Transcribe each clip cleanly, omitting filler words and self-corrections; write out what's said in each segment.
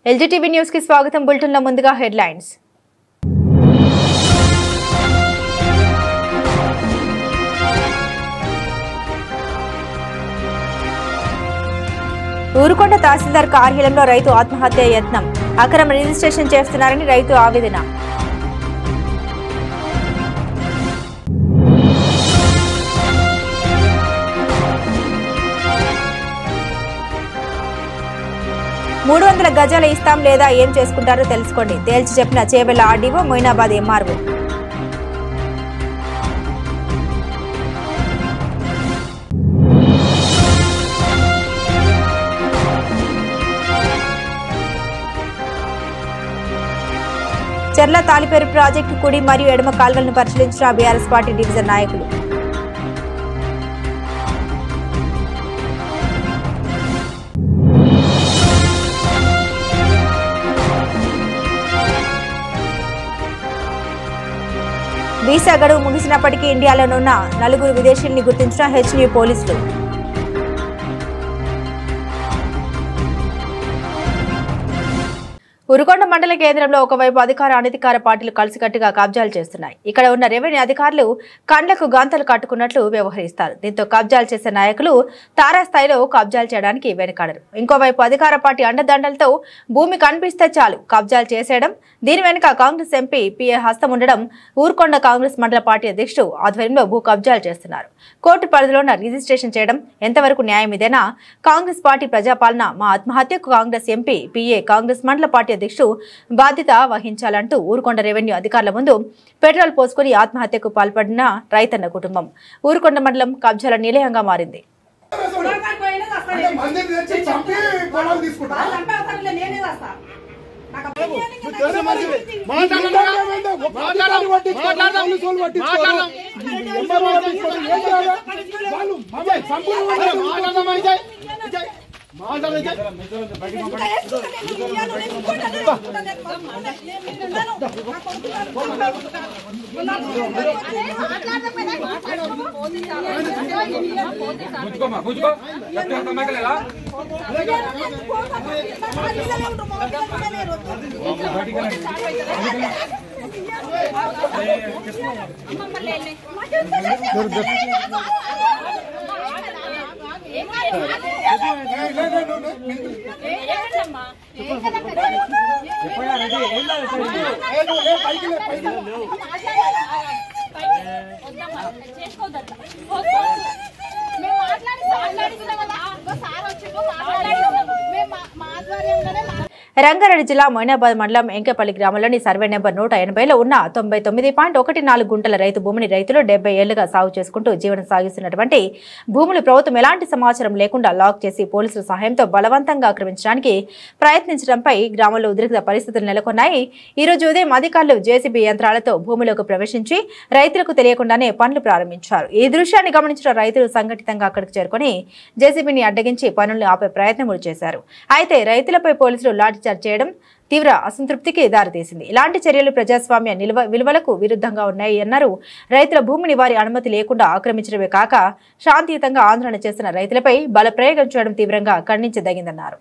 ఎల్జీటీవీ news కి స్వాగతం. Bulletin లో ముందుగా హెడ్లైన్స్. ఊరుకొండ తహసీల్దార్ కార్యాలయంలో రైతు ఆత్మహత్య యత్నం. అక్రమ రిజిస్ట్రేషన్ చేస్తున్నారని రైతు ఆవేదన. మూడు 300 గజాల ఇస్తాం లేదా ఏం చేసుకుంటారో తెలుసుకోండి. తేల్చి చెప్పిన చేవెళ్ల ఆర్డీఓ, మొయినాబాద్ ఎంఆర్ఓ. చెర్ల తాలిపేరు ప్రాజెక్టు కుడి మరియు ఎడమ కాల్వలను పరిశీలించిన బీఆర్ఎస్ పార్టీ డివిజన్ నాయకులు. వీసా గడువు ముగిసినప్పటికీ ఇండియాలోనున్న 4 విదేశీయుల్ని గుర్తించిన హెచ్న్యూ పోలీసులు. ఉరుకొండ మండల కేంద్రంలో ఒకవైపు అధికార అనధికార పార్టీలు కలిసికట్టుగా కబ్జాలు చేస్తున్నాయి. ఇక్కడ ఉన్న రెవెన్యూ అధికారులు కండ్లకు గంతలు కట్టుకున్నట్లు వ్యవహరిస్తారు. దీంతో కబ్జాలు చేసే నాయకులు తారాస్థాయిలో కబ్జాలు చేయడానికి వెనుకాడరు. ఇంకోవైపు అధికార పార్టీ అండదండలతో భూమి కనిపిస్తే చాలు కబ్జాలు చేసేయడం. దీని వెనుక కాంగ్రెస్ ఎంపీ పిఏ హస్తం ఉండడం. ఊరుకొండ కాంగ్రెస్ మండల పార్టీ అధ్యక్షుడు ఆధ్వర్యంలో భూ కబ్జాలు చేస్తున్నారు. కోర్టు పరిధిలోన రిజిస్ట్రేషన్ చేయడం ఎంతవరకు న్యాయం ఇదేనా? కాంగ్రెస్ పార్టీ ప్రజాపాలన. మా ఆత్మహత్యకు కాంగ్రెస్ ఎంపీ పిఏ కాంగ్రెస్ మండల పార్టీ అధ్యక్షుడు బాధ్యత వహించాలంటూ ఊరుకొండ రెవెన్యూ అధికారుల ముందు పెట్రోల్ పోసుకుని ఆత్మహత్యకు పాల్పడిన రైతన్న కుటుంబం. ఊరుకొండ మండలం కబ్జాల నిలయంగా మారింది. రంగారెడ్డి జిల్లా మొయినాబాద్ మండలం ఎంకేపల్లి గ్రామంలోని సర్వే నెంబర్ 180లో ఉన్న 99.14 గుంటల రైతు భూమిని రైతులు 70 ఏళ్లుగా సాగు చేసుకుంటూ జీవనం సాగిస్తున్నటువంటి భూములు ప్రభుత్వం ఎలాంటి సమాచారం లేకుండా లాక్ చేసి పోలీసుల సహాయంతో బలవంతంగా ఆక్రమించడానికి ప్రయత్నించడంపై గ్రామంలో ఉద్రిక్త పరిస్థితులు నెలకొన్నాయి. ఈ రోజు ఉదయం అధికారులు జేసీబీ యంత్రాలతో భూమిలోకి ప్రవేశించి రైతులకు తెలియకుండానే పనులు ప్రారంభించారు. ఈ దృశ్యాన్ని గమనించిన రైతులు సంఘటితంగా అక్కడికి చేరుకుని జేసీబీని అడ్డగించి పనులను ఆపే ప్రయత్నములు చేశారు. అయితే రైతులపై పోలీసులు లాఠీచార్జ్ చేయడం తీవ్ర అసంతృప్తికి దారితీసింది. ఇలాంటి చర్యలు ప్రజాస్వామ్య విలువలకు విరుద్ధంగా ఉన్నాయి అన్నారు. రైతుల భూమిని వారి అనుమతి లేకుండా ఆక్రమించడమే కాక శాంతియుతంగా ఆందోళన చేస్తున్న రైతులపై బలప్రయోగం చేయడం తీవ్రంగా ఖండించదగిందన్నారు.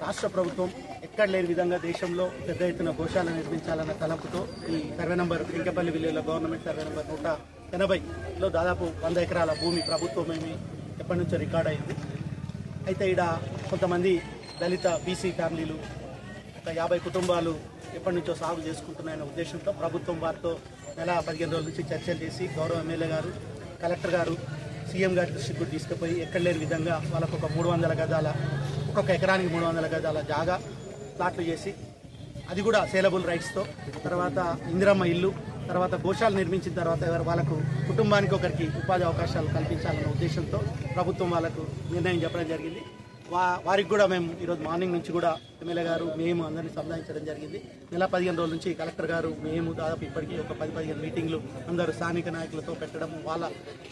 రాష్ట్ర ప్రభుత్వం ఎక్కడ లేని విధంగా దేశంలో పెద్ద ఎత్తున గోశాల నిర్మించాలన్న తలంపుతో ఈ సర్వే నంబర్ ఎంకేపల్లి విలేజ్లో గవర్నమెంట్ సర్వే నంబర్ 180లో దాదాపు 100 ఎకరాల భూమి ప్రభుత్వమేమి ఎప్పటి నుంచో రికార్డ్ అయింది. అయితే ఇక్కడ కొంతమంది దళిత బీసీ ఫ్యామిలీలు ఒక 50 కుటుంబాలు ఎప్పటి నుంచో సాగు చేసుకుంటున్నాయనే ఉద్దేశంతో ప్రభుత్వం వారితో నెల 15 రోజుల నుంచి చర్చలు చేసి గౌరవ ఎమ్మెల్యే గారు, కలెక్టర్ గారు, సీఎం గారి దృష్టికి కూడా తీసుకుపోయి ఎక్కడ లేని విధంగా వాళ్ళకు ఒక 300 గజాల ఒక్కొక్క ఎకరానికి 300 గజాల జాగా ప్లాట్లు చేసి అది కూడా సేలబుల్ రైట్స్తో తర్వాత ఇందిరమ్మ ఇల్లు తర్వాత గోశాలు నిర్మించిన తర్వాత వాళ్ళకు కుటుంబానికి ఒకరికి ఉపాధి అవకాశాలు కల్పించాలన్న ఉద్దేశంతో ప్రభుత్వం వాళ్ళకు నిర్ణయం చెప్పడం జరిగింది. వారికి కూడా మేము ఈరోజు మార్నింగ్ నుంచి కూడా ఎమ్మెల్యే గారు మేము అందరినీ సంధానించడం జరిగింది. నెల 15 రోజుల నుంచి కలెక్టర్ గారు మేము దాదాపు ఇప్పటికీ ఒక 10-15 మీటింగ్లు అందరూ స్థానిక నాయకులతో పెట్టడం, వాళ్ళ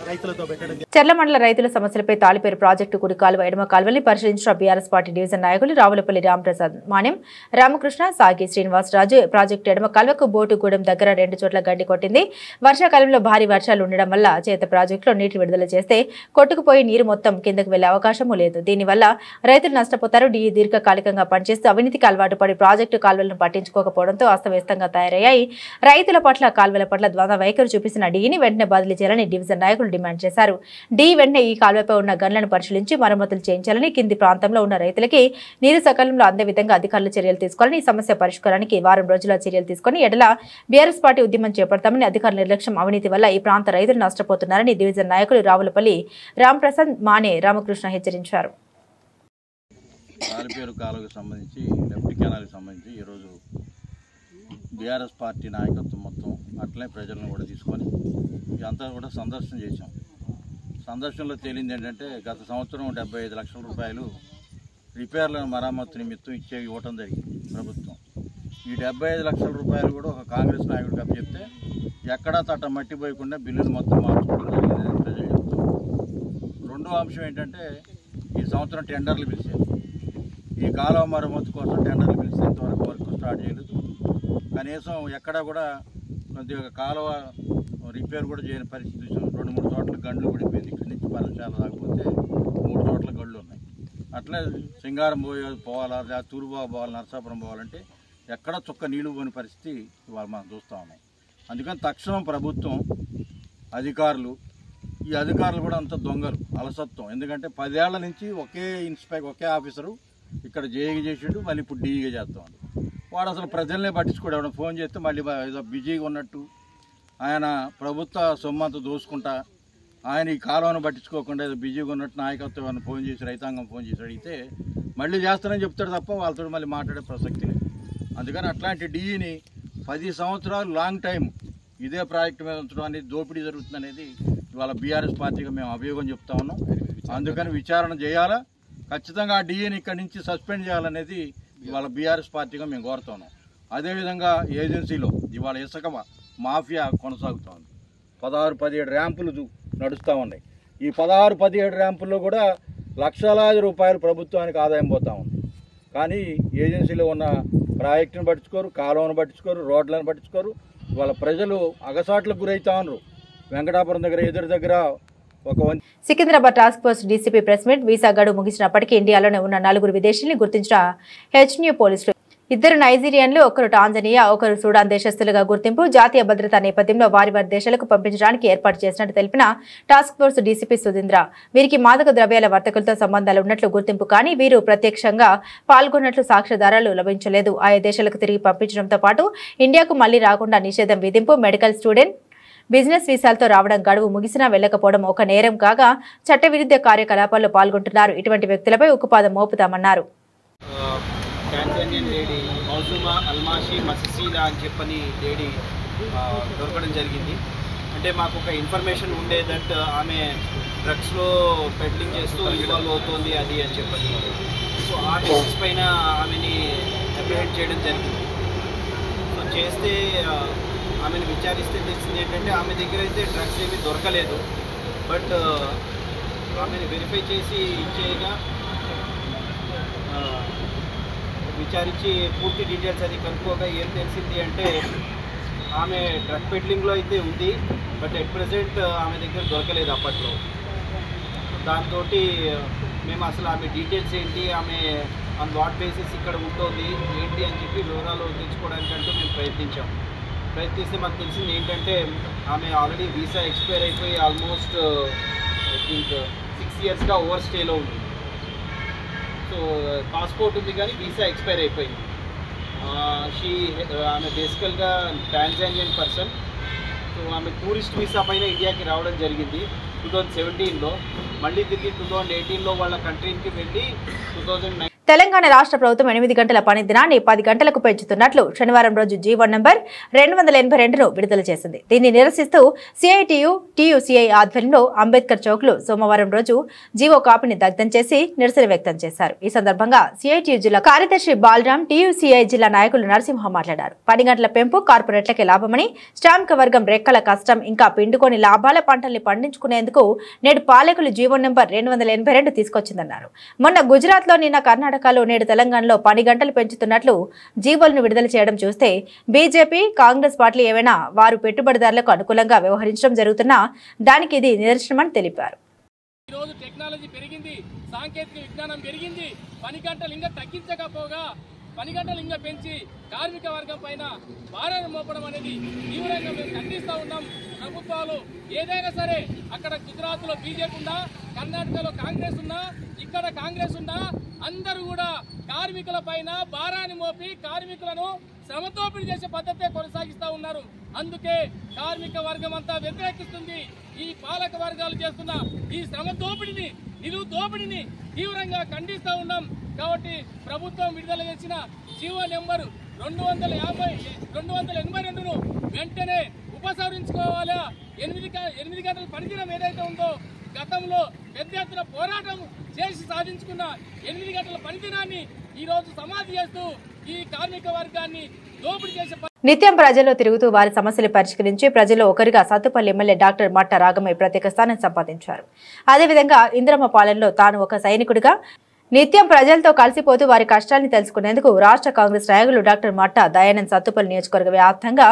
రైతులతో పెట్టడం. చర్ల మండల రైతుల సమస్యలపై తాళిపేరు ప్రాజెక్టు కుడి కాలువ ఎడమ కాలువల్ని పరిశీలించిన బీఆర్ఎస్ పార్టీ డివిజన్ నాయకులు రావులపల్లి రామప్రసాద్ మాణ్యం రామకృష్ణ సాగి శ్రీనివాసరాజు ప్రాజెక్టు ఎడమ కాలువకు బోటుగూడెం దగ్గర 2 చోట్ల గండి కొట్టింది. వర్షాకాలంలో భారీ వర్షాలు ఉండడం వల్ల చేత ప్రాజెక్టులో నీటి విడుదల చేస్తే కొట్టుకుపోయి నీరు మొత్తం కిందకు వెళ్లే అవకాశం లేదు. దీనివల్ల రైతులు నష్టపోతారు. దీర్ఘకాలికంగా పనిచేస్తూ అవినీతికి అలవాటు పడి ప్రాజెక్టు కాలువలను పట్టించుకోకపోవడంతో అస్తవ్యస్తంగా తయారయ్యాయి. రైతుల పట్ల కాలువల పట్ల ద్వంద్వ వైఖరి చూపిస్తున్న డీని వెంటనే బదిలీ చేయాలని డివిజన్ నాయకులు డిమాండ్ చేశారు. డి వెంటనే ఈ కాలువపై ఉన్న గన్లను పరిశీలించి మరమ్మతులు చేయించాలని, కింది ప్రాంతంలో ఉన్న రైతులకి నీరు సకాలంలో అందే విధంగా అధికారులు చర్యలు తీసుకోవాలని, ఈ సమస్య పరిష్కారానికి వారం రోజుల చర్యలు తీసుకుని ఎడల బీఆర్ఎస్ పార్టీ ఉద్యమం చేపడతామని, అధికారుల నిర్లక్ష్యం అవినీతి వల్ల ఈ ప్రాంత రైతులు నష్టపోతున్నారని డివిజన్ నాయకులు రావులపల్లి రామప్రసాద్ మానే రామకృష్ణ హెచ్చరించారు. బీఆర్ఎస్ పార్టీ నాయకత్వం మొత్తం అట్లనే ప్రజలను కూడా తీసుకొని ఇదంతా కూడా సందర్శన చేశాం. సందర్శనలో తేలింది ఏంటంటే గత సంవత్సరం 75 లక్షల రూపాయలు రిపేర్లను మరమ్మతు నిమిత్తం ఇవ్వటం జరిగింది ప్రభుత్వం. ఈ 75 లక్షల రూపాయలు కూడా ఒక కాంగ్రెస్ నాయకుడికి అప్పచెప్తే ఎక్కడా తట్ట మట్టిపోయకుండా బిల్లులు మొత్తం మార్చుకోవడం జరిగిందని ప్రజలు చెప్తాం. రెండో అంశం ఏంటంటే ఈ సంవత్సరం టెండర్లు పిలిచారు. ఈ కాలువ మరమ్మతు కోసం టెండర్లు పిలిస్తే ఇంతవరకు వర్క్ స్టార్ట్ చేయలేదు. కనీసం ఎక్కడా కూడా కొద్దిగా కాలువ రిపేర్ కూడా చేయని పరిస్థితి. 2-3 చోట్ల గండ్లు పడిపోయింది. ఇక్కడి నుంచి పరచాల రాకపోతే 3 చోట్ల గళ్ళు ఉన్నాయి. అట్లే సింగారం పోవాలా, తూరుబాబు పోవాలి, నరసాపురం పోవాలంటే ఎక్కడ చుక్క నీళ్లు పోని పరిస్థితి ఇవాళ మనం చూస్తూ ఉన్నాం. అందుకని తక్షణం ప్రభుత్వం అధికారులు, ఈ అధికారులు కూడా అంత దొంగలు, అలసత్వం. ఎందుకంటే 10 ఏళ్ల నుంచి ఒకే ఆఫీసరు ఇక్కడ జేఈగా చేసిండు, మళ్ళీ ఇప్పుడు డీఈగా చేస్తాం. వాడు అసలు ప్రజలనే పట్టించుకోడు. ఎవరైనా ఫోన్ చేస్తే మళ్ళీ ఏదో బిజీగా ఉన్నట్టు, ఆయన ప్రభుత్వ సొమ్మంతా దోసుకుంటా, ఆయన ఈ కాలువను పట్టించుకోకుండా ఏదో బిజీగా ఉన్నట్టు నాయకత్వం ఏమైనా ఫోన్ చేసి, రైతాంగం ఫోన్ చేసి అడిగితే మళ్ళీ చేస్తానని చెప్తాడు తప్ప వాళ్ళతో మళ్ళీ మాట్లాడే ప్రసక్తి లేదు. అందుకని అట్లాంటి డీఈని 10 సంవత్సరాలు లాంగ్ టైం ఇదే ప్రాజెక్టు మీద ఉంచడం అనేది దోపిడీ జరుగుతుందనేది ఇవాళ బీఆర్ఎస్ పార్టీగా మేము అభియోగం చెప్తా ఉన్నాం. అందుకని విచారణ చేయాలా, ఖచ్చితంగా ఆ డీఈని ఇక్కడి నుంచి సస్పెండ్ చేయాలనేది ఇవాళ బీఆర్ఎస్ పార్టీగా మేము కోరుతున్నాం. అదేవిధంగా ఏజెన్సీలో ఇవాళ ఇసుక మాఫియా కొనసాగుతూ ఉంది. 16-17 ర్యాంపులు నడుస్తూ ఉన్నాయి. ఈ 16-17 ర్యాంపుల్లో కూడా లక్షలాది రూపాయలు ప్రభుత్వానికి ఆదాయం పోతూ ఉంది. కానీ ఏజెన్సీలో ఉన్న ప్రాజెక్టును పట్టించుకోరు, కాలువను పట్టించుకోరు, రోడ్లను పట్టించుకోరు. ఇవాళ ప్రజలు అగసాట్లకు గురవుతా ఉన్నారు. వెంకటాపురం దగ్గర Secunderabad task force DCP press meet. Visa గడువు ముగిసినప్పటికీ ఇండియాలోనే ఉన్న 4 విదేశీయుల్ని గుర్తించిన హెచ్న్యూ పోలీసులు. 2 నైజీరియన్లు, 1 టాంజానియా, 1 సూడాన్ దేశస్తులుగా గుర్తింపు. జాతీయ భద్రతా నేపథ్యంలో వారి దేశాలకు పంపించడానికి ఏర్పాటు చేసినట్టు తెలిపిన టాస్క్ ఫోర్స్ డీసీపీ సుధీంద్ర, వీరికి మాదక ద్రవ్యాల వర్తకులతో సంబంధాలు ఉన్నట్లు గుర్తింపు, కానీ వీరు ప్రత్యక్షంగా పాల్గొన్నట్లు సాక్ష్యాధారాలు లభించలేదు. ఆయా దేశాలకు తిరిగి పంపించడంతో పాటు ఇండియాకు మళ్లీ రాకుండా నిషేధం విధింపు. మెడికల్, స్టూడెంట్, బిజినెస్ వీసాలతో రావడం, గడువు ముగిసినా వెళ్లకపోవడం ఒక నేరం కాగా చట్టవిరుద్ధ కార్యకలాపాల్లో పాల్గొంటున్నారు. ఇటువంటి వ్యక్తులపై ఉక్కుపాదం మోపుతామన్నారు. టాంజానియన్ లేడీ మౌజుమా అల్మాషి మసిసీలా అని చెప్పని లేడీ దొరకడం జరిగింది. అంటే మాకు ఒక ఇన్ఫర్మేషన్ ఉండే దట్ ఆమె డ్రగ్స్లో పెడ్లింగ్ చేస్తూ ఇన్వాల్వ్ అవుతుంది అది అని చెప్పని. సో ఆ కేసెస్ పైన ఆమెని అప్రిహెండ్ చేయడం జరిగింది. సో చేస్తే ఆమెను విచారిస్తే తెలిసింది ఏంటంటే ఆమె దగ్గర అయితే డ్రగ్స్ ఏమీ దొరకలేదు. బట్ ఆమెను వెరిఫై చేసి ఇచ్చేయగా విచారించి పూర్తి డీటెయిల్స్ అది కనుక్కోగా ఏం తెలిసింది అంటే ఆమె డ్రగ్ పెడ్లింగ్లో అయితే ఉంది, బట్ ఎట్ ప్రెజెంట్ ఆమె దగ్గర దొరకలేదు అప్పట్లో. దాంతో మేము అసలు ఆమె డీటెయిల్స్ ఏంటి, ఆమె ఆన్ వాట్ బేసిస్ ఇక్కడ ఉంటుంది ఏంటి అని చెప్పి వివరాలు తెలుసుకోవడానికంటూ మేము ప్రయత్నిస్తే మాకు తెలిసింది ఏంటంటే ఆమె ఆల్రెడీ వీసా ఎక్స్పైర్ అయిపోయి ఆల్మోస్ట్ ఐ థింక్ 6 yearsగా ఓవర్ స్టేలో ఉంది. సో పాస్పోర్ట్ ఉంది కానీ వీసా ఎక్స్పైర్ అయిపోయింది. ఆమె బేసికల్గా టాంజానియన్ పర్సన్. సో ఆమె టూరిస్ట్ వీసా పైన ఇండియాకి రావడం జరిగింది 2017లో. మళ్ళీ తిరిగి 2018లో వాళ్ళ కంట్రీకి వెళ్ళి 2009 తెలంగాణ రాష్ట్ర ప్రభుత్వం 8 గంటల పని దినాన్ని 10 గంటలకు పెంచుతున్నట్లు శనివారం రోజు జీవో నంబర్ 282ను విడుదల చేసింది. దీన్ని నిరసిస్తూ సిఐటియు టీయూసీఐ ఆధ్వర్యంలో అంబేద్కర్ చౌక్లో సోమవారం రోజు జీవో కాపీని దగ్ధం చేసి నిరసన వ్యక్తం చేశారు. ఈ సందర్భంగా సిఐటియు జిల్లా కార్యదర్శి బాలరాం, టీయూసీఐ జిల్లా నాయకులు నరసింహ మాట్లాడారు. 10 గంటల పెంపు కార్పొరేట్లకే లాభమని, శ్రామిక వర్గం రెక్కల కష్టం ఇంకా పిండుకొని లాభాల పంటల్ని పండించుకునేందుకు నేడు పాలకులు జీవో నంబర్ 282 తీసుకొచ్చిందన్నారు. మొన్న గుజరాత్ లో నిన్న కర్ణాటకలో నేడు తెలంగాణలో 10 గంటలు పెంచుతున్నట్లు జీవోలను విడుదల చేయడం చూస్తే బీజేపీ, కాంగ్రెస్ పార్టీలు ఏవైనా వారు పెట్టుబడిదారులకు అనుకూలంగా వ్యవహరించడం జరుగుతున్నా దానికి ఇది నిదర్శనమని తెలిపారు. ఈ రోజు టెక్నాలజీ పెరిగింది, సాంకేతిక విజ్ఞానం పెరిగింది. 10 గంటలు ఇంకా తగ్గించకపోగా 10 గంటలు ఇంకా పెంచి కార్మిక వర్గం పైన భారాన్ని మోపడం అనేది తీవ్రంగా మేము ఖండిస్తూ ఉన్నాం. ప్రభుత్వాలు ఏదైనా సరే, అక్కడ గుజరాత్ లో బీజేపీ ఉన్నా, కర్ణాటకలో కాంగ్రెస్ ఉన్నా, ఇక్కడ కాంగ్రెస్ ఉన్నా, అందరూ కూడా కార్మికుల పైన భారాన్ని మోపి కార్మికులను శ్రమదోపిడీ చేసే పద్ధతే కొనసాగిస్తూ ఉన్నారు. అందుకే కార్మిక వర్గం అంతా వ్యతిరేకిస్తుంది. ఈ పాలక వర్గాలు చేస్తున్న ఈ శ్రమ దోపిడిని, నిలువు దోపిడిని తీవ్రంగా ఖండిస్తూ ఉన్నాం. కాబట్టి ప్రభుత్వం విడుదల చేసిన జీవో నెంబరు 282ను వెంటనే ఉపసంహరించుకోవాలా. 8 గంటల పనిదినం ఏదైతే ఉందో, గతంలో పెద్ద ఎత్తున పోరాటం చేసి సాధించుకున్న 8 గంటల పనిదినాన్ని ఈ రోజు సమాధి చేస్తూ ఈ కార్మిక వర్గాన్ని దోపిడీ చేసే నిత్యం ప్రజల్లో తిరుగుతూ వారి సమస్యలు పరిష్కరించి ప్రజల్లో ఒకరిగా సత్తుపల్లి ఎమ్మెల్యే డాక్టర్ మట్ట రాగమయ్య ప్రత్యేక స్థానం సంపాదించారు. అదేవిధంగా ఇంద్రమ్మ పాలనలో తాను ఒక సైనికుడిగా నిత్యం ప్రజలతో కలిసిపోతూ వారి కష్టాన్ని తెలుసుకునేందుకు రాష్ట్ర కాంగ్రెస్ నాయకులు డాక్టర్ మట్ట దయానంద్ సత్తుపల్లి నియోజకవర్గ వ్యాప్తంగా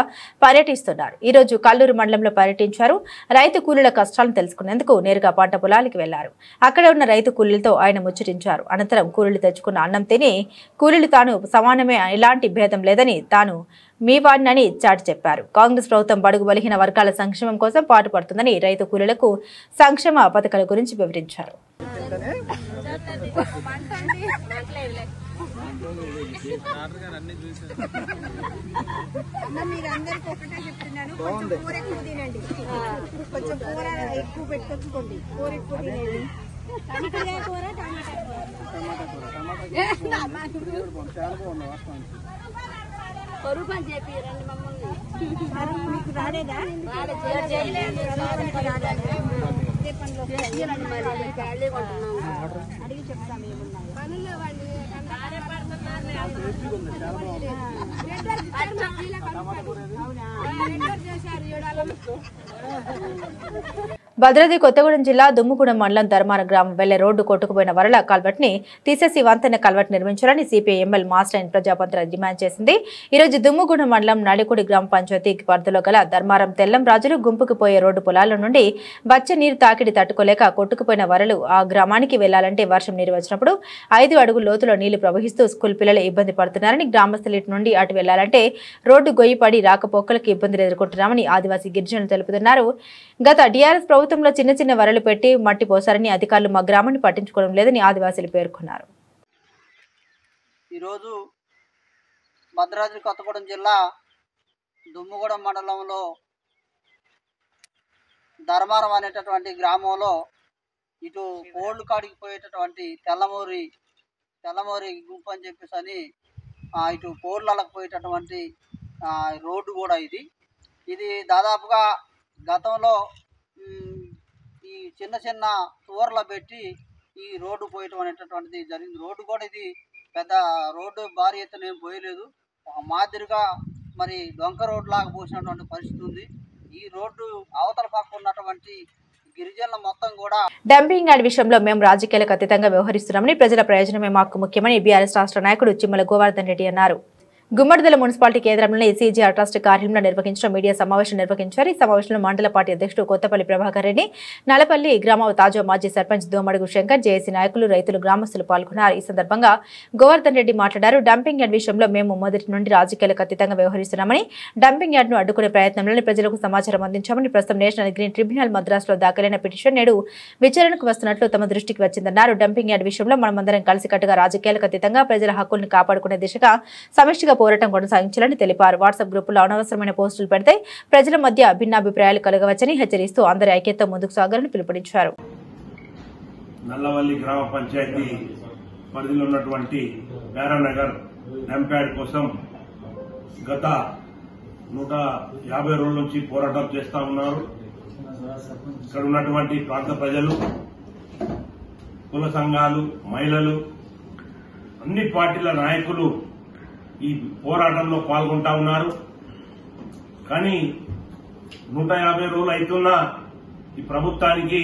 పర్యటిస్తున్నారు. ఈ రోజు కల్లూరు మండలంలో పర్యటించారు. రైతు కూలీల కష్టాలను తెలుసుకునేందుకు నేరుగా పంట పొలాలకు వెళ్లారు. అక్కడ ఉన్న రైతు కూలీలతో ఆయన ముచ్చటించారు. అనంతరం కూలీలు తెచ్చుకున్న అన్నం తిని కూలీలు తాను సమానమే, ఎలాంటి భేదం లేదని, తాను మీ వాడినని చాటి చెప్పారు. కాంగ్రెస్ ప్రభుత్వం బడుగు బలహీన వర్గాల సంక్షేమం కోసం పాటుపడుతుందని, రైతు కూలీలకు సంక్షేమ పథకాల గురించి వివరించారు. మీరందరికీ ఒకటే చెప్తున్నాను, కొంచెం కూర ఎక్కువ తినండి, కొంచెం కూర ఎక్కువ పెట్టుకొచ్చుకోండి, కూర ఎక్కువ తినండి. కూర స్వరూపం చెప్పిరండి మమ్మల్ని. మీకు రాలేదా? అడిగి చెప్తాము ఏమున్నాయి పనులు. భద్రాద్రి కొత్తగూడెం జిల్లా దుమ్ముగూడెం మండలం ధర్మాన గ్రామం వెళ్లే రోడ్డు కొట్టుకుపోయిన వరల కల్వర్ట్ ని తీసేసి వంతెన కల్వర్ట్ నిర్మించాలని CPI ML master and Prajapantha demand చేసింది. ఈ రోజు దుమ్ముగూడెం మండలం నడికుడి గ్రామ పంచాయతీ పరిధిలో గల ధర్మారం తెల్లం రాజులు గుంపుకు పోయే రోడ్డు పొలాల నుండి వచ్చే నీరు తాకిడి తట్టుకోలేక కొట్టుకుపోయిన వరలు ఆ గ్రామానికి వెళ్లాలంటే వర్షం నీరు వచ్చినప్పుడు 5 అడుగుల లోతులో నీళ్లు ప్రవహిస్తూ స్కూల్ పిల్లలు ఇబ్బంది పడుతున్నారని, గ్రామస్తులు ఇటు నుండి అటు వెళ్లాలంటే రోడ్డు గొయ్యిపడి రాకపోకలకు ఇబ్బందులు ఎదుర్కొంటున్నామని ఆదివాసీ గిరిజనులు తెలుపుతున్నారు. గత టీఆర్ఎస్ ప్రభుత్వంలో చిన్న చిన్న వరలు పెట్టి మట్టి పోసారని, అధికారులు మా గ్రామాన్ని పట్టించుకోవడం లేదని ఆదివాసీలు పేర్కొన్నారు. ఈరోజు భద్రాద్రి కొత్తగూడెం జిల్లా దుమ్ముగూడెం మండలంలో ధర్మారం అనేటటువంటి గ్రామంలో ఇటు కోళ్లు కాడికి పోయేటటువంటి తెల్లమూరి గుంపు అని చెప్పేసి అని ఇటు కోళ్ళకు పోయేటటువంటి రోడ్డు కూడా ఇది దాదాపుగా గతంలో ఈ చిన్న చిన్న టూర్లు పెట్టి ఈ రోడ్డు పోయటం అనేటటువంటిది జరిగింది. రోడ్డు కూడా ఇది పెద్ద రోడ్డు భారీ ఎత్తున ఏం పోయలేదు, ఒక మాదిరిగా మరి డొంక రోడ్డు లాగా పోసినటువంటి పరిస్థితి ఉంది. ఈ రోడ్డు అవతల పక్క ఉన్నటువంటి గిరిజనుల మొత్తం కూడా డంపింగ్ యార్డ్ విషయంలో మేము రాజకీయాలకు అతీతంగా వ్యవహరిస్తున్నామని, ప్రజల ప్రయోజనమే మాకు ముఖ్యమని బీఆర్ఎస్ రాష్ట్ర నాయకుడు చిమ్మల గోవర్ధన్ రెడ్డి అన్నారు. గుమ్మడిదల మున్సిపాలిటీ కేంద్రంలోని సీజీఆర్ ట్రస్ట్ కార్యాలయంలో నిర్వహించిన మీడియా సమావేశం నిర్వహించారు. ఈ సమావేశంలో మండల పార్టీ అధ్యక్షుడు కొత్తపల్లి ప్రభాకర్ రెడ్డి, నలపల్లి గ్రామ తాజా మాజీ సర్పంచ్ దోమడుగు శంకర్, జేఏసీ నాయకులు, రైతులు, గ్రామస్తులు పాల్గొన్నారు. ఈ సందర్భంగా గోవర్ధన్ రెడ్డి మాట్లాడారు. డంపింగ్ యార్డ్ విషయంలో మేము మొదటి నుండి రాజకీయాలకు అతీతంగా వ్యవహరిస్తున్నామని, డంపింగ్ యార్డ్ ను అడ్డుకునే ప్రయత్నంలోని ప్రజలకు సమాచారం అందించామని, ప్రస్తుతం నేషనల్ గ్రీన్ ట్రిబ్యునల్ మద్రాసులో దాఖలైన పిటిషన్ నేడు విచారణకు వస్తున్నట్లు తమ దృష్టికి వచ్చిందన్నారు. డంపింగ్ యార్డ్ విషయంలో మనమందరం కలిసికట్టుగా రాజకీయాలకు అతీతంగా ప్రజల హక్కులను కాపాడుకునే దిశగా సమిష్టిగా పోరాటం కొనసాగించాలని తెలిపారు. వాట్సాప్ గ్రూపుల్లో అనవసరమైన పోస్టులు పెడితే ప్రజల మధ్య భిన్నాభిప్రాయాలు కలగవచ్చని హెచ్చరిస్తూ అందరి ఐక్యతతో ముందుకు సాగాలని పిలుపునిచ్చారు. నల్లవల్లి గ్రామ పంచాయతీ పరిధిలో ఉన్నటువంటి ప్యారానగర్ డంప్యార్డ్ కోసం గత 150 రోజుల నుంచి పోరాటం చేస్తా ఉన్నారు. ఇక్కడ ఉన్నటువంటి ప్రాంత ప్రజలు, కుల సంఘాలు, మహిళలు, అన్ని పార్టీల నాయకులు ఈ పోరాటంలో పాల్గొంటా ఉన్నారు. కానీ 150 రోజులు అవుతున్నా ఈ ప్రభుత్వానికి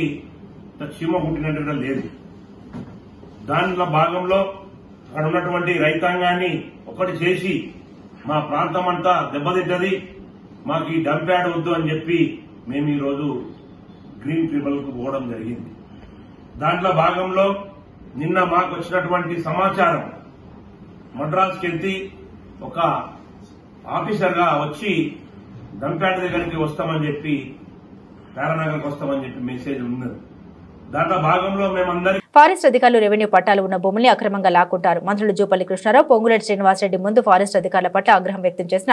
చీమ పుట్టినట్టుగా లేదు. దానిలో భాగంలో అక్కడ ఉన్నటువంటి రైతాంగాన్ని ఒకటి చేసి మా ప్రాంతం అంతా దెబ్బతింటది, మాకు ఈ డంప్ యార్డ్ వద్దు అని చెప్పి మేము ఈరోజు గ్రీన్ ట్రిబ్యునల్ కు పోవడం జరిగింది. దాంట్లో భాగంలో నిన్న మాకు వచ్చినటువంటి సమాచారం, మద్రాసుకి వెళ్తే ఒక ఆఫీసర్ గా వచ్చి డంప్ యార్డ్ దగ్గరికి వస్తామని చెప్పి, ప్యారానగర్కి వస్తామని చెప్పి మెసేజ్ ఉన్నది. దాంట్లో భాగంలో మేమందరం ఫారెస్ట్ అధికారులు రెవెన్యూ పట్టాలు ఉన్న భూముల్ని అక్రమంగా లాక్కుంటారు. మంత్రులు జూపల్లి కృష్ణారావు, పొంగులేటి శ్రీనివాసరెడ్డి ముందు ఫారెస్ట్ అధికారుల పట్ల ఆగ్రహం వ్యక్తం చేసిన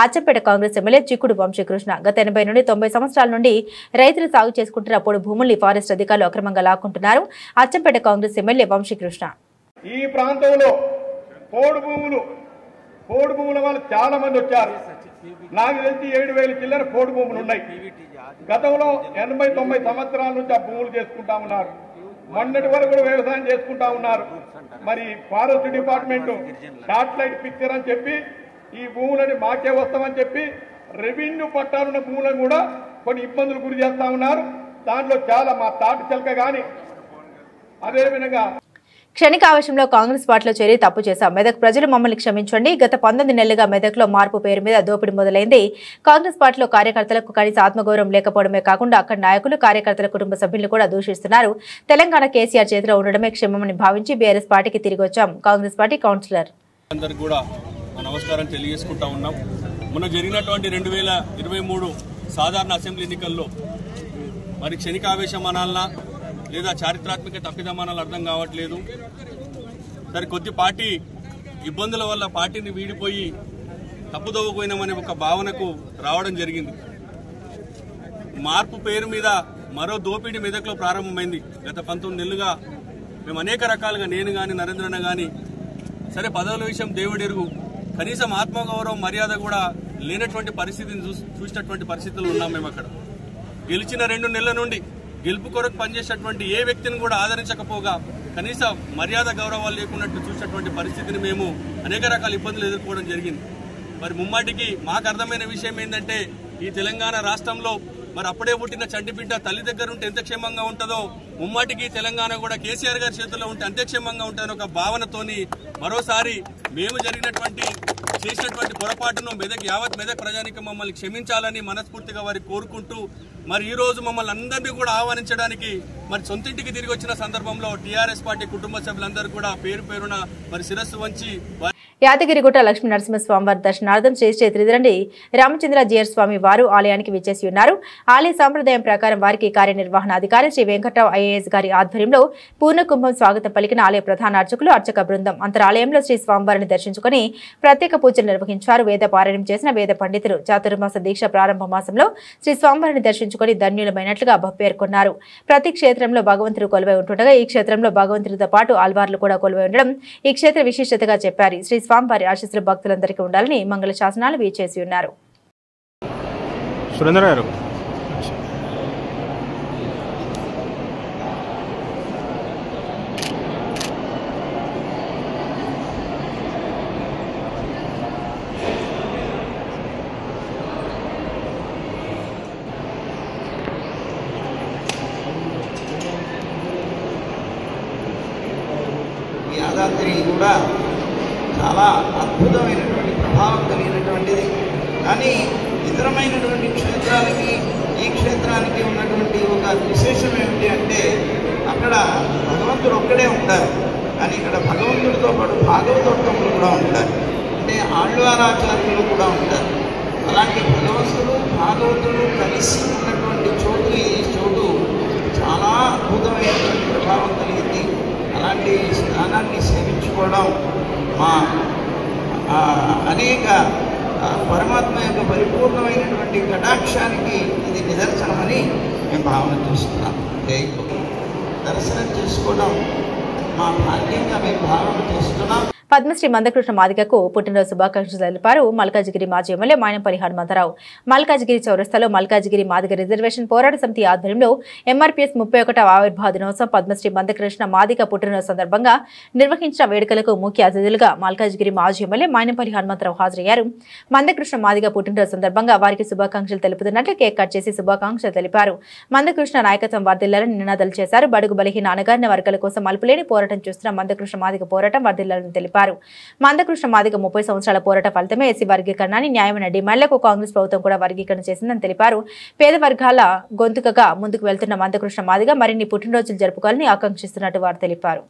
అచ్చంపేట కాంగ్రెస్ ఎమ్మెల్యే చిక్కుడు వంశీకృష్ణ గత 80 నుండి 90 సంవత్సరాల నుండి రైతులు సాగు చేసుకుంటున్న అప్పుడు భూముల్ని ఫారెస్ట్ అధికారులు అక్రమంగా లాక్కుంటున్నారు. అచ్చంపేట కాంగ్రెస్ ఎమ్మెల్యే వంశీకృష్ణ ఈ ప్రాంతంలో పోడు భూముల వాళ్ళు చాలా మంది వచ్చారు. నాకు తెలిసి 7,000 చిల్లర పోడు భూములు ఉన్నాయి. గతంలో 80-90 సంవత్సరాల నుంచి ఆ భూములు చేసుకుంటా ఉన్నారు. మొన్నటి వరకు కూడా వ్యవసాయం చేసుకుంటా ఉన్నారు. మరి ఫారెస్ట్ డిపార్ట్మెంట్ శాటిలైట్ పిక్చర్ అని చెప్పి ఈ భూములని మాకే వస్తామని చెప్పి రెవెన్యూ పట్టాలున్న భూములను కూడా కొన్ని ఇబ్బందులు గురి చేస్తా ఉన్నారు. దాంట్లో చాలా మా తాటి చిలక కానీ అదేవిధంగా క్షణికావేశంలో కాంగ్రెస్ పార్టీలో చేరి తప్పు చేశాం. మెదక్ ప్రజలు మమ్మల్ని క్షమించండి. గత 19 నెలలుగా మెదక్లో మార్పు పేరు మీద దోపిడీ మొదలైంది. కాంగ్రెస్ పార్టీలో కార్యకర్తలకు కనీస ఆత్మగౌరవం లేకపోవడమే కాకుండా అక్కడ నాయకులు, కార్యకర్తల కుటుంబ సభ్యులను కూడా దూషిస్తున్నారు. తెలంగాణ కేసీఆర్ చేతిలో ఉండడమే క్షేమమని భావించి బీఆర్ఎస్ పార్టీకి తిరిగి వచ్చాం. కాంగ్రెస్ పార్టీ కౌన్సిలర్ అందరికీ కూడా నమస్కారం తెలియజేసుకుంటా ఉన్నాం. మొన్న జరిగినటువంటి 2023 సాధారణ అసెంబ్లీ ఎన్నికల్లో మరి క్షణికావేశం అనాలనా లేదా చారిత్రాత్మక తప్పిదమానాలు అర్థం కావట్లేదు. సరే, కొద్ది పార్టీ ఇబ్బందుల వల్ల పార్టీని వీడిపోయి తప్పుదోవపోయినామనే ఒక భావనకు రావడం జరిగింది. మార్పు పేరు మీద మరో దోపిడీ మెదక్లో ప్రారంభమైంది. గత 19 నెలలుగా మేము అనేక రకాలుగా, నేను కానీ నరేంద్రన్న కానీ, సరే పదవుల విషయం దేవుడెరుగు, కనీసం ఆత్మగౌరవం మర్యాద కూడా లేనటువంటి పరిస్థితిని చూసినటువంటి పరిస్థితులు ఉన్నాం. మేము అక్కడ గెలిచిన 2 నెలల నుండి గెలుపు కొరకు పనిచేసేటువంటి ఏ వ్యక్తిని కూడా ఆదరించకపోగా కనీస మర్యాద గౌరవాలు లేకున్నట్టు చూసినటువంటి పరిస్థితిని మేము అనేక రకాల ఇబ్బందులు ఎదుర్కోవడం జరిగింది. మరి ముమ్మాటికి మాకు అర్థమైన విషయం ఏంటంటే, ఈ తెలంగాణ రాష్ట్రంలో మరి అప్పుడే పుట్టిన చంటిబిడ్డ తల్లి దగ్గర ఉంటే ఎంత క్షేమంగా ఉంటుందో, ముమ్మాటికి తెలంగాణ కూడా కేసీఆర్ గారి చేతుల్లో ఉంటే అంతే క్షేమంగా ఉంటుందని ఒక భావనతోని మరోసారి మేము చేసినటువంటి పొరపాటును యావత్ మెదక్ ప్రజానికి మమ్మల్ని క్షమించాలని మనస్ఫూర్తిగా వారికి కోరుకుంటూ, మరి ఈ రోజు మమ్మల్ని అందరినీ కూడా ఆహ్వానించడానికి మరి సొంతింటికి తిరిగి వచ్చిన సందర్భంలో టీఆర్ఎస్ పార్టీ కుటుంబ సభ్యులందరూ కూడా పేరు పేరున మరి శిరస్సు వంచి యాదగిరిగుట్ట లక్ష్మీ నరసింహస్వామివారి దర్శనార్థం శ్రీ శ్రీ త్రిదిరండి రామచంద్ర జీయర్ స్వామి వారు ఆలయానికి విచ్చేసి ఉన్నారు. ఆలయ సాంప్రదాయం ప్రకారం వారికి కార్యనిర్వహణాధికారి శ్రీ వెంకట్రావు ఐఏఎస్ గారి ఆధ్వర్యంలో పూర్ణకుంభం స్వాగతం పలికిన ఆలయ ప్రధాన అర్చకులు, అర్చక బృందం అంతరాలయంలో శ్రీ స్వామివారిని దర్శించుకుని ప్రత్యేక పూజలు నిర్వహించారు. వేద పారాయణం చేసిన వేద పండితులు చాతుర్మాస దీక్ష ప్రారంభ మాసంలో శ్రీ స్వామివారిని దర్శించుకుని ధన్యులమైనట్లుగా పేర్కొన్నారు. ప్రతి క్షేత్రంలో భగవంతుడు కొలువై ఉంటుండగా ఈ క్షేత్రంలో భగవంతుడితో పాటు ఆల్వార్లు కూడా కొలువై ఉండడం ఈ క్షేత్ర విశిష్టతగా చెప్పారు. శ్రీ స్వామివారి ఆశీస్సులు భక్తులందరికీ ఉండాలని మంగళ శాసనాలు వీచేసి ఉన్నారు. యాదాద్రి కూడా చాలా అద్భుతమైనటువంటి ప్రభావం కలిగినటువంటిది. కానీ ఇతరమైనటువంటి క్షేత్రాలకి ఈ క్షేత్రానికి ఉన్నటువంటి ఒక విశేషం ఏమిటి అంటే, అక్కడ భగవంతుడు ఒక్కడే ఉంటారు, కానీ ఇక్కడ భగవంతుడితో పాటు భాగవతోత్తములు కూడా ఉంటారు, అంటే ఆళ్వారాచార్యులు కూడా ఉంటారు. అలాంటి భగవంతుడు భాగవతుడు కలిసి ఉన్నటువంటి చోటు ఈ చోటు చాలా అద్భుతమైనటువంటి ప్రభావం కలిగింది. అలాంటి స్థానాన్ని సేవించుకోవడం మా అనేక పరమాత్మ యొక్క పరిపూర్ణమైనటువంటి కటాక్షానికి ఇది నిదర్శనమని మేము భావన చేస్తున్నాం. దర్శనం చేసుకోవడం మా భాగ్యంగా మేము భావన చేస్తున్నాం. పద్మశ్రీ మందకృష్ణ మాదిగకు పుట్టినరోజు శుభాకాంక్షలు తెలిపారు మల్కాజిగిరి మాజీ ఎమ్మెల్యే మాయనపల్లి హనుమంతరావు. మల్కాజిగిరి చౌరస్తాలో మల్కాజిగిరి మాదిగ రిజర్వేషన్ పోరాట సమితి ఆధ్వర్యంలో ఎంఆర్పీఎస్ 31వ ఆవిర్భావ దినోత్సవం పద్మశ్రీ మందకృష్ణ మాదిగ పుట్టినరోజు సందర్భంగా నిర్వహించిన వేడుకలకు ముఖ్య అతిథులుగా మల్కాజిగిరి మాజీ ఎమ్మెల్యే మాయనపల్లి హనుమంతరావు హాజరయ్యారు. మందకృష్ణ మాదిగ పుట్టినరోజు సందర్భంగా వారికి శుభాకాంక్షలు తెలుపుతున్నట్లు కేక్ కట్ చేసి శుభాకాంక్షలు తెలిపారు. మందకృష్ణ నాయకత్వం వర్ధిల్లాలని నినాదాలు చేశారు. బడుగు బలహీన అణగారిన వర్గాల కోసం మలుపులేని పోరాటం చేస్తున్న మందకృష్ణ మాదిగ పోరాటం వర్ధిల్లాలని తెలిపారు. మందకృష్ణ మాదిగ 30 సంవత్సరాల పోరాట ఫలితమే ఎస్సీ వర్గీకరణని న్యాయమైన డిమాండ్లకు కాంగ్రెస్ ప్రభుత్వం కూడా వర్గీకరణ చేసిందని తెలిపారు. పేద వర్గాల గొంతుకగా ముందుకు వెళ్తున్న మందకృష్ణ మాదిగ మరిన్ని పుట్టినరోజులు జరుపుకోవాలని ఆకాంక్షిస్తున్నట్టు వారు తెలిపారు.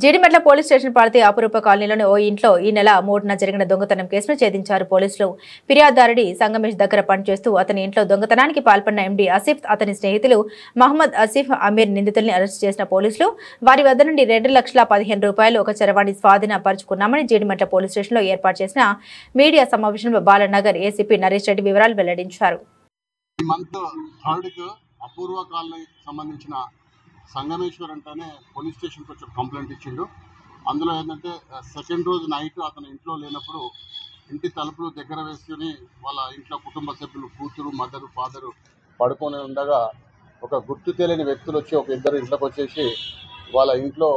జీడిమెట్ల పోలీస్ స్టేషన్ పరిధి అపురూప కాలనీలోని ఓ ఇంట్లో ఈ నెల 3న జరిగిన దొంగతనం కేసును ఛేదించారు పోలీసులు. ఫిర్యాదుదారుడి సంగమేష్ దగ్గర పనిచేస్తూ అతని ఇంట్లో దొంగతనానికి పాల్పడిన ఎండీ ఆసిఫ్, అతని స్నేహితులు మహమ్మద్ ఆసిఫ్, అమీర్ నిందితుల్ని అరెస్టు చేసిన పోలీసులు వారి వద్ద నుండి 2,15,000 రూపాయలు ఒక చరవాణి స్వాధీనపరుచుకున్నామని జీడిమెట్ల పోలీస్ స్టేషన్లో ఏర్పాటు చేసిన మీడియా సమావేశంలో బాలనగర్ ఏసీపీ నరేష్ రెడ్డి వివరాలు వెల్లడించారు. అపూర్వ కాలనీ సంబంధించిన సంగమేశ్వర్ అంటేనే పోలీస్ స్టేషన్కి వచ్చి కంప్లైంట్ ఇచ్చిండు. అందులో ఏంటంటే సెకండ్ రోజు నైట్ అతను ఇంట్లో లేనప్పుడు ఇంటి తలుపులు దగ్గర వేసుకుని వాళ్ళ ఇంట్లో కుటుంబ సభ్యులు కూతురు, మదరు, ఫాదరు పడుకొని ఉండగా ఒక గుర్తు తెలియని వ్యక్తులు వచ్చి ఒక ఇద్దరు ఇంట్లోకి వచ్చేసి వాళ్ళ ఇంట్లో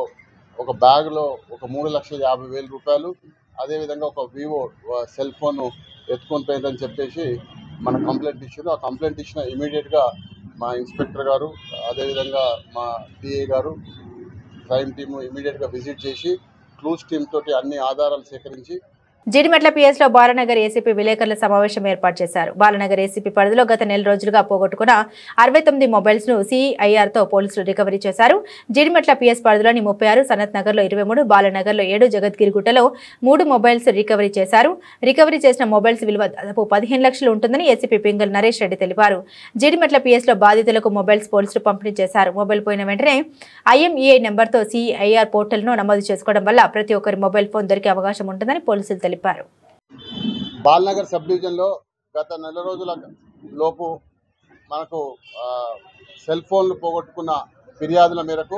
ఒక బ్యాగ్లో ఒక 3,50,000 రూపాయలు, అదేవిధంగా ఒక వివో సెల్ ఫోన్ ఎత్తుకొని పోయిందని చెప్పేసి మన కంప్లైంట్ ఇచ్చారు. ఆ కంప్లైంట్ ఇచ్చిన ఇమీడియట్గా మా ఇన్స్పెక్టర్ గారు, అదేవిధంగా మా టీఏ గారు, క్రైమ్ టీము ఇమీడియట్గా విజిట్ చేసి క్లూస్ టీమ్ తోటి అన్ని ఆధారాలు సేకరించి జీడిమెట్ల పిఎస్ లో బాలనగర్ ఏసీపీ విలేకరుల సమావేశం ఏర్పాటు చేశారు. బాలనగర్ ఏసీపీ పరిధిలో గత నెల రోజులుగా పోగొట్టుకున్న 69 మొబైల్స్ ను సిఐఆర్ తో పోలీసులు రికవరీ చేశారు. జీడిమెట్ల పిఎస్ పరిధిలోని 36, సనత్ నగర్ లో 23, బాలనగర్ లో 7, జగద్గిరిగుట్టలో 3 మొబైల్స్ రికవరీ చేశారు. రికవరీ చేసిన మొబైల్స్ విలువ దాదాపు 15 లక్షలు ఉంటుందని ఏసీపీ పింగల్ నరేష్ రెడ్డి తెలిపారు. జీడిమెట్ల పిఎస్ లో బాధితులకు మొబైల్స్ పోలీసులు పంపిణీ చేశారు. మొబైల్ పోయిన వెంటనే IMEI నెంబర్ తో సిఐఆర్ పోర్టల్ ను నమోదు చేసుకోవడం వల్ల ప్రతి ఒక్కరి మొబైల్ ఫోన్ దొరికే అవకాశం ఉంటుందని పోలీసులు తెలిపారు. బాలనగర్ సబ్ డివిజన్లో గత నెల రోజుల లోపు మనకు సెల్ ఫోన్లు పోగొట్టుకున్న ఫిర్యాదుల మేరకు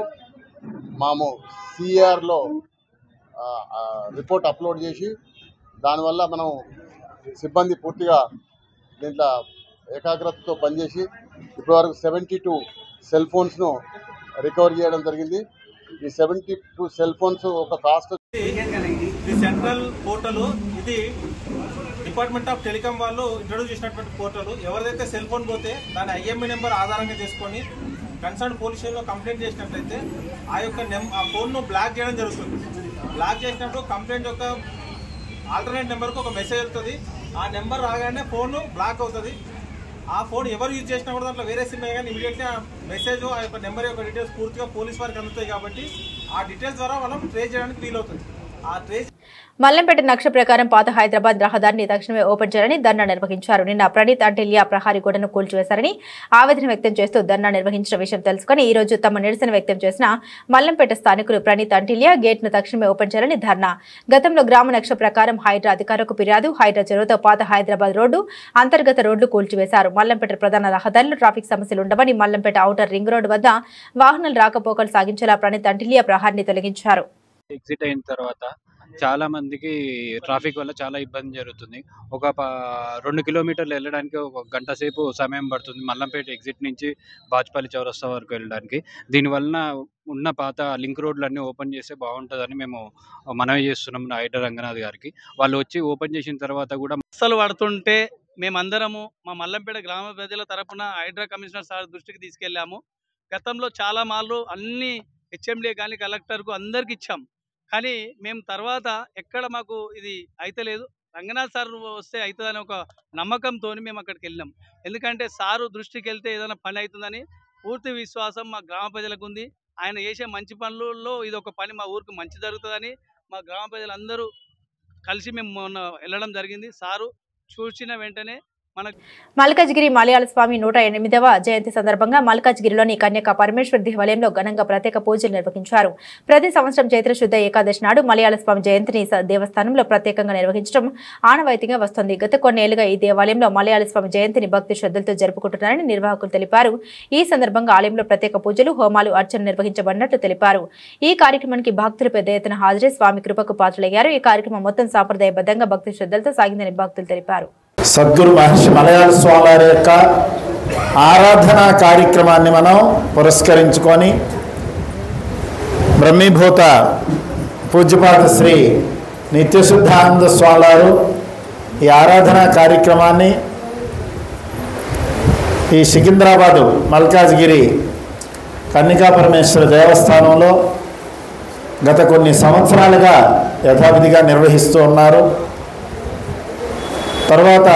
మేము సిఆర్లో రిపోర్ట్ అప్లోడ్ చేసి దానివల్ల మనం సిబ్బంది పూర్తిగా దీంట్లో ఏకాగ్రతతో పనిచేసి ఇప్పటివరకు 72 సెల్ ఫోన్స్ను రికవర్ చేయడం జరిగింది. ఈ 72 సెల్ ఫోన్స్ ఒక కాస్ట్ ఇది సెంట్రల్ పోర్టల్, ఇది డిపార్ట్మెంట్ ఆఫ్ టెలికాం వాళ్ళు ఇంట్రొడ్యూస్ చేసినటువంటి పోర్టల్. ఎవరిదైతే సెల్ ఫోన్ పోతే దాని IMEI నెంబర్ ఆధారంగా చేసుకొని కన్సర్న్ పోలీస్ స్టేషన్లో కంప్లైంట్ చేసినట్లయితే ఆ యొక్క ఆ ఫోన్ను బ్లాక్ చేయడం జరుగుతుంది. బ్లాక్ చేసినప్పుడు కంప్లైంట్ యొక్క ఆల్టర్నేట్ నెంబర్కు ఒక మెసేజ్ వస్తుంది. ఆ నెంబర్ రాగానే ఫోన్ బ్లాక్ అవుతుంది. ఆ ఫోన్ ఎవరు యూజ్ చేసినా కూడా దాంట్లో వేరే సిమ్ కానీ ఇమీడియట్గా మెసేజ్ ఆ యొక్క నెంబర్ యొక్క డీటెయిల్స్ పూర్తిగా పోలీస్ వారికి అందుతాయి. కాబట్టి ఆ డీటెయిల్స్ ద్వారా మనం ట్రేస్ చేయడానికి వీలవుతుంది. ఆ ట్రేస్ మల్లంపేట నక్ష ప్రకారం పాత హైదరాబాద్ రహదారిని తక్షణమే ఓపెన్ చేయాలని ధర్నా నిర్వహించారు. నిన్న ప్రణీత్ అంటిలియా ప్రహారీ గోడను కూల్చివేశారని ఆవేదన వ్యక్తం చేస్తూ ధర్నా నిర్వహించిన విషయం తెలుసుకుని ఈ రోజు తమ నిరసన వ్యక్తం చేసిన మల్లంపేట స్థానికులు ప్రణీత్ అంటిలియా గేట్ను తక్షణమే ఓపెన్ చేయాలని ధర్నా. గతంలో గ్రామ నక్ష ప్రకారం హైడ్రా అధికారులకు ఫిర్యాదు, హైడ్రా చెరువుతో పాత హైదరాబాద్ రోడ్డు, అంతర్గత రోడ్లు కూల్చివేశారు. మల్లంపేట ప్రధాన రహదారిలో ట్రాఫిక్ సమస్యలు ఉండవని, మల్లంపేట ఔటర్ రింగ్ రోడ్డు వద్ద వాహనాలు రాకపోకలు సాగించేలా ప్రణీత్ అంటిలియా ప్రహారీని తొలగించారు. ఎగ్జిట్ అయిన తర్వాత చాలా మందికి ట్రాఫిక్ వల్ల చాలా ఇబ్బంది జరుగుతుంది. ఒక 2 కిలోమీటర్లు వెళ్ళడానికి ఒక గంట సేపు సమయం పడుతుంది మల్లంపేట ఎగ్జిట్ నుంచి బాజ్పల్లి చౌరస్తా వరకు వెళ్ళడానికి. దీనివలన ఉన్న పాత లింక్ రోడ్లన్నీ ఓపెన్ చేస్తే బాగుంటుందని మేము మనవి చేస్తున్నాం హైడ్రా రంగనాథ్ గారికి. వాళ్ళు వచ్చి ఓపెన్ చేసిన తర్వాత కూడా అస్సలు పడుతుంటే మేమందరము మా మల్లంపేట గ్రామ ప్రజల తరపున హైడ్రా కమిషనర్ సార్ దృష్టికి తీసుకెళ్ళాము. గతంలో చాలా మార్లు అన్ని HMD కానీ కలెక్టర్కు అందరికి ఇచ్చాం. కానీ మేము తర్వాత ఎక్కడ మాకు ఇది అయితలేదు. రంగనాథ్ సార్ వస్తే అవుతుందని ఒక నమ్మకంతో మేము అక్కడికి వెళ్ళాం. ఎందుకంటే సారు దృష్టికి వెళ్తే ఏదైనా పని అవుతుందని పూర్తి విశ్వాసం మా గ్రామ ప్రజలకు ఉంది. ఆయన చేసే మంచి పనులలో ఇది ఒక పని మా ఊరికి మంచి జరుగుతుందని మా గ్రామ ప్రజలందరూ కలిసి మేము మొన్న వెళ్ళడం జరిగింది. సారు చూసిన వెంటనే మల్కాజ్గిరి మలయాళ స్వామి 108వ జయంతి సందర్భంగా మల్కాజ్గిరిలోని కన్యకా పరమేశ్వర్ దేవాలయంలో ఘనంగా ప్రత్యేక పూజలు నిర్వహించారు. ప్రతి సంవత్సరం చైత్ర శుద్ధ ఏకాదశి నాడు మలయాళ స్వామి జయంతిని దేవస్థానంలో ప్రత్యేకంగా నిర్వహించడం ఆనవాయితీగా వస్తోంది. గత కొన్నేళ్లుగా ఈ దేవాలయంలో మలయాళ స్వామి జయంతిని భక్తి శ్రద్ధలతో జరుపుకుంటున్నారని నిర్వాహకులు తెలిపారు. ఈ సందర్భంగా ఆలయంలో ప్రత్యేక పూజలు, హోమాలు, అర్చన నిర్వహించబడినట్లు తెలిపారు. ఈ కార్యక్రమానికి భక్తులు పెద్ద ఎత్తున హాజరై స్వామి కృపకు పాత్రులయ్యారు. ఈ కార్యక్రమం మొత్తం సాంప్రదాయబద్ధంగా భక్తి శ్రద్ధలతో సాగిందని భక్తులు తెలిపారు. సద్గురు మహర్షి మలయాళ స్వామి వారి యొక్క ఆరాధనా కార్యక్రమాన్ని మనం పురస్కరించుకొని బ్రహ్మీభూత పూజ్యపాద శ్రీ నిత్యశుద్ధానంద స్వామి వారు ఈ ఆరాధనా కార్యక్రమాన్ని ఈ సికింద్రాబాదు మల్కాజ్గిరి కన్యకా పరమేశ్వర దేవస్థానంలో గత కొన్ని సంవత్సరాలుగా యథావిధిగా నిర్వహిస్తూ ఉన్నారు. తర్వాత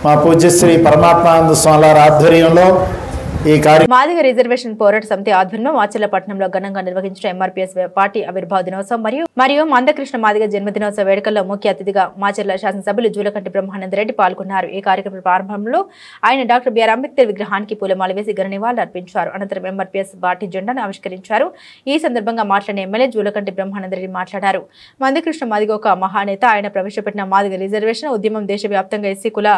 మా పూజ్యశ్రీ పరమాత్మానంద స్వామి ఆధ్వర్యంలో మాదిగ రిజర్వేషన్ పోరాట సమితి ఆధ్వర్యంలో మాచర్లపట్నంలో ఘనంగా నిర్వహించిన ఎంఆర్పీఎస్ పార్టీ ఆవిర్భావ దినోత్సవం మరియు మందకృష్ణ మాదిగ జన్మదినోత్సవ వేడుకల్లో ముఖ్య అతిథిగా మాచర్ల శాసనసభ్యులు జూలకంటి బ్రహ్మానందరెడ్డి పాల్గొన్నారు. ఈ కార్యక్రమం ప్రారంభంలో ఆయన డాక్టర్ బిఆర్ అంబేద్కర్ విగ్రహానికి పూలమాల వేసి ఘన నివాళులు అర్పించారు. అనంతరం ఎంఆర్పీఎస్ పార్టీ జెండాను ఆవిష్కరించారు. ఈ సందర్భంగా మాట్లాడిన ఎమ్మెల్యే జూలకంటి బ్రహ్మానందరెడ్డి మాట్లాడారు. మందకృష్ణ మాదిగ ఒక మహానేత. ఆయన ప్రవేశపెట్టిన మాదిగ రిజర్వేషన్ ఉద్యమం దేశవ్యాప్తంగా ఎస్సీ కుల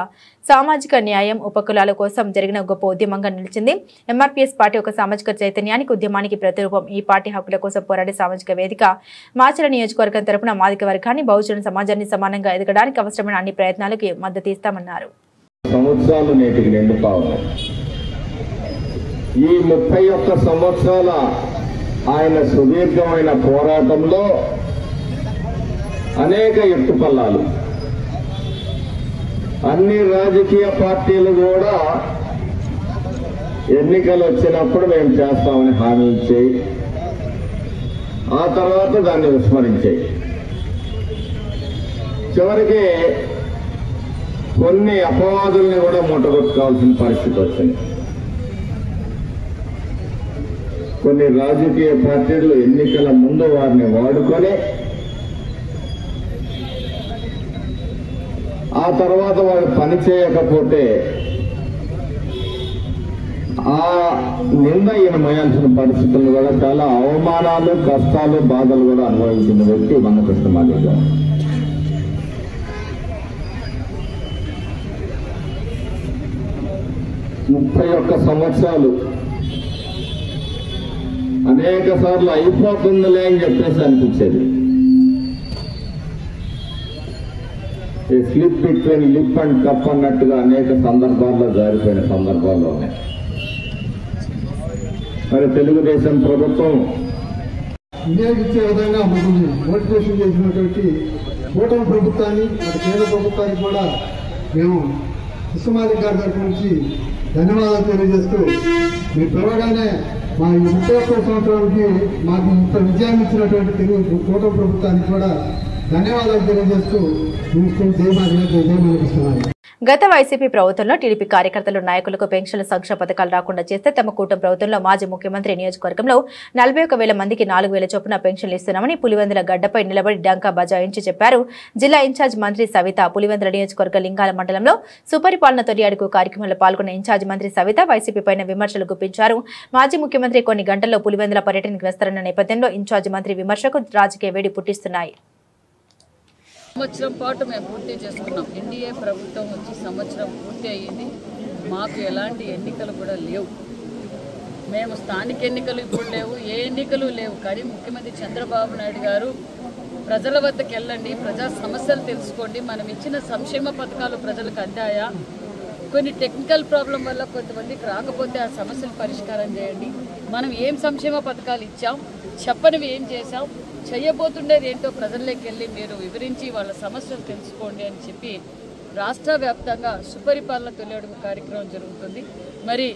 సామాజిక న్యాయం ఉపకులాల కోసం జరిగిన గొప్ప ఉద్యమంగా నిలిచింది. ఎంఆర్పీఎస్ పార్టీ ఒక సామాజిక చైతన్యానికి ఉద్యమానికి ప్రతిరూపం. ఈ పార్టీ హక్కుల కోసం పోరాడే సామాజిక వేదిక. మాచర్ల నియోజకవర్గం తరపున మాదిగ వర్గాన్ని, బహుజన సమాజాన్ని సమానంగా ఎదగడానికి అవసరమైన అన్ని ప్రయత్నాలకు మద్దతు ఇస్తామన్నారు. సంవత్సరాలు నేటికి నిండుతాయి. ఈ 31 సంవత్సరాల ఆయన సుదీర్ఘమైన పోరాటంలో అనేక ఎత్తుపల్లాలు, అన్ని రాజకీయ పార్టీలు కూడా ఎన్నికలు వచ్చినప్పుడు మేము చేస్తామని హామీ ఇచ్చాయి. ఆ తర్వాత దాన్ని విస్మరించాయి. చివరికి కొన్ని అపవాదుల్ని కూడా మూటగొట్టుకోవాల్సిన పరిస్థితి వచ్చింది. కొన్ని రాజకీయ పార్టీలు ఎన్నికల ముందు వారిని వాడుకొని ఆ తర్వాత వారు పని చేయకపోతే ఆ నింద ఈయన మోయాల్సిన పరిస్థితులు కూడా చాలా అవమానాలు, కష్టాలు, బాధలు కూడా అనుభవించిన వ్యక్తి మందకృష్ణ మాదిగ గారు. ముప్పై 31 సంవత్సరాలు అనేక సార్లు అయిపోతుందిలే అని చెప్పేసి అనిపించేది. ఈ slip between lip and cup అన్నట్టుగా అనేక సందర్భాల్లో జారిపోయిన సందర్భాల్లో ఉన్నాయి. మరి తెలుగుదేశం ప్రభుత్వం వినియోగించే విధంగా మమ్మల్ని మోటివేషన్ చేసినటువంటి కూటమి ప్రభుత్వాన్ని, అటు కేంద్ర ప్రభుత్వానికి కూడా మేము కృష్ణమాదిగ గారి తరఫు నుంచి ధన్యవాదాలు తెలియజేస్తూ, మీ పిలవగానే మా ఈ 31 సంవత్సరాలకి మాకు ఇంత విజయాన్ని ఇచ్చినటువంటి తెలుగు కూటమి ప్రభుత్వానికి కూడా ధన్యవాదాలు తెలియజేస్తూ జై మందకృష్ణ. గత వైసీపీ ప్రభుత్వంలో టీడీపీ కార్యకర్తలు, నాయకులకు పెన్షన్ల సంక్షేమ పథకాలు రాకుండా చేస్తే తమ కూటమి ప్రభుత్వంలో మాజీ ముఖ్యమంత్రి నియోజకవర్గంలో 41,000 మందికి 4,000 చొప్పున పెన్షన్లు ఇస్తున్నామని పులివెందుల గడ్డపై నిలబడి డంకా బజాయించి చెప్పారు. జిల్లా ఇన్ఛార్జ్ మంత్రి సవిత పులివెందుల నియోజకవర్గ లింగాల మండలంలో సుపరిపాలన తొలి అడుగు కార్యక్రమంలో పాల్గొన్న ఇన్ఛార్జ్ మంత్రి సవిత వైసీపీ పైన విమర్శలు గుప్పించారు. మాజీ ముఖ్యమంత్రి కొన్ని గంటల్లో పులివెందుల పర్యటనకు వస్తారన్న నేపథ్యంలో ఇన్ఛార్జ్ మంత్రి విమర్శకు రాజకీయ వేడి పుట్టిస్తున్నాయి. సంవత్సరం పాటు మేము పూర్తి చేసుకున్నాం. ఎన్డీఏ ప్రభుత్వం వచ్చి సంవత్సరం పూర్తి అయ్యింది. మాకు ఎలాంటి ఎన్నికలు కూడా లేవు. మేము స్థానిక ఎన్నికలు ఇప్పుడు లేవు, ఏ ఎన్నికలు లేవు. కానీ ముఖ్యమంత్రి చంద్రబాబు నాయుడు గారు ప్రజల వద్దకు వెళ్ళండి, ప్రజా సమస్యలు తెలుసుకోండి, మనం ఇచ్చిన సంక్షేమ పథకాలు ప్రజలకు అందాయా, కొన్ని టెక్నికల్ ప్రాబ్లం వల్ల కొంతమందికి రాకపోతే ఆ సమస్యలు పరిష్కారం చేయండి, మనం ఏం సంక్షేమ పథకాలు ఇచ్చాం, చెప్పనివి ఏం చేశాం, చేయబోతుండేది ఏంటో ప్రజల్లోకి వెళ్ళి మీరు వివరించి వాళ్ళ సమస్యలు తెలుసుకోండి అని చెప్పి రాష్ట్ర వ్యాప్తంగా సుపరిపాలన తొలి అడుగు కార్యక్రమం జరుగుతుంది. మరి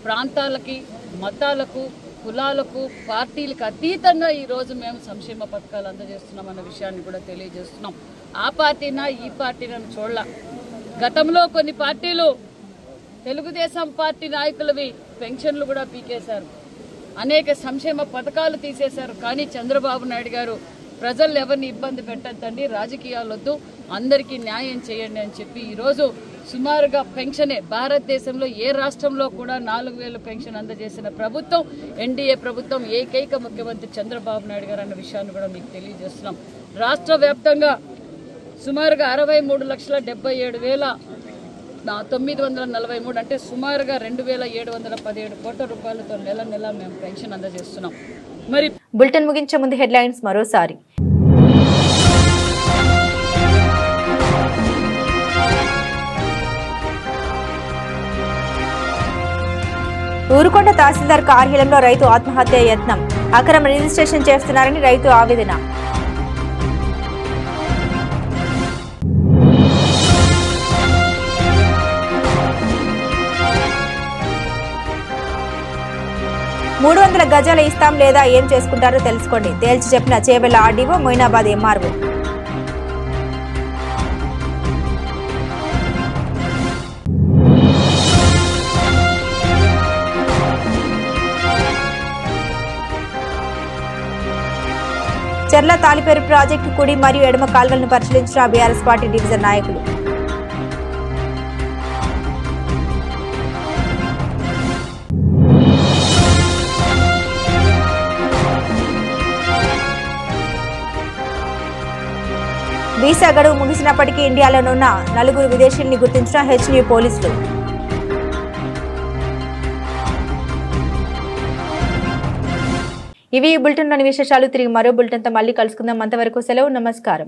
ప్రాంతాలకి, మతాలకు, కులాలకు, పార్టీలకు అతీతంగా ఈరోజు మేము సంక్షేమ పథకాలు అందజేస్తున్నాం అన్న విషయాన్ని కూడా తెలియజేస్తున్నాం. ఆ పార్టీనా ఈ పార్టీనని చూడాల. గతంలో కొన్ని పార్టీలు తెలుగుదేశం పార్టీ నాయకులవి పెన్షన్లు కూడా పీకేశారు, అనేక సంక్షేమ పథకాలు తీసేశారు. కానీ చంద్రబాబు నాయుడు గారు ప్రజలు ఎవరిని ఇబ్బంది పెట్టద్దండి, రాజకీయాలు వద్దు, అందరికీ న్యాయం చేయండి అని చెప్పి ఈరోజు సుమారుగా పెన్షనే భారతదేశంలో ఏ రాష్ట్రంలో కూడా 4000 పెన్షన్ అందజేసిన ప్రభుత్వం ఎన్డీఏ ప్రభుత్వం, ఏకైక ముఖ్యమంత్రి చంద్రబాబు నాయుడు గారు అన్న విషయాన్ని కూడా మీకు తెలియజేస్తున్నాం. రాష్ట్ర వ్యాప్తంగా సుమారుగా 63,67,943 అంటే సుమారుగా 2,717 కోట్ల రూపాయలతో నెల మేము పెన్షన్ అందజేస్తున్నాం. మరి బులెటిన్ ముగించే ముందు హెడ్లైన్స్ మరోసారి. ఊరుకొండ తహసీల్దార్ కార్యాలయంలో రైతు ఆత్మహత్య యత్నం, అక్రమ రిజిస్ట్రేషన్ చేస్తున్నారని రైతు ఆవేదన. $300 గజాల ఇస్తాం లేదా ఏం చేసుకుంటారో తెలుసుకోండి, తేల్చి చెప్పిన చేవెళ్ల ఆర్డీఓ, మొయినాబాద్ ఎంఆర్ఓ. చెర్ల తాలిపేరు ప్రాజెక్టు కుడి మరియు ఎడమ కాల్వలను పరిశీలించిన బీఆర్ఎస్ పార్టీ డివిజన్ నాయకులు. వీసా గడువు ముగిసినప్పటికీ ఇండియాలోనున్న 4 విదేశీయుల్ని గుర్తించిన హెచ్న్యూ పోలీసులు. ఇవి ఈ బులెటిన్లోని విశేషాలు. తిరిగి మరో బులెటిన్తో మళ్ళీ కలుసుకుందాం. అంతవరకు సెలవు, నమస్కారం.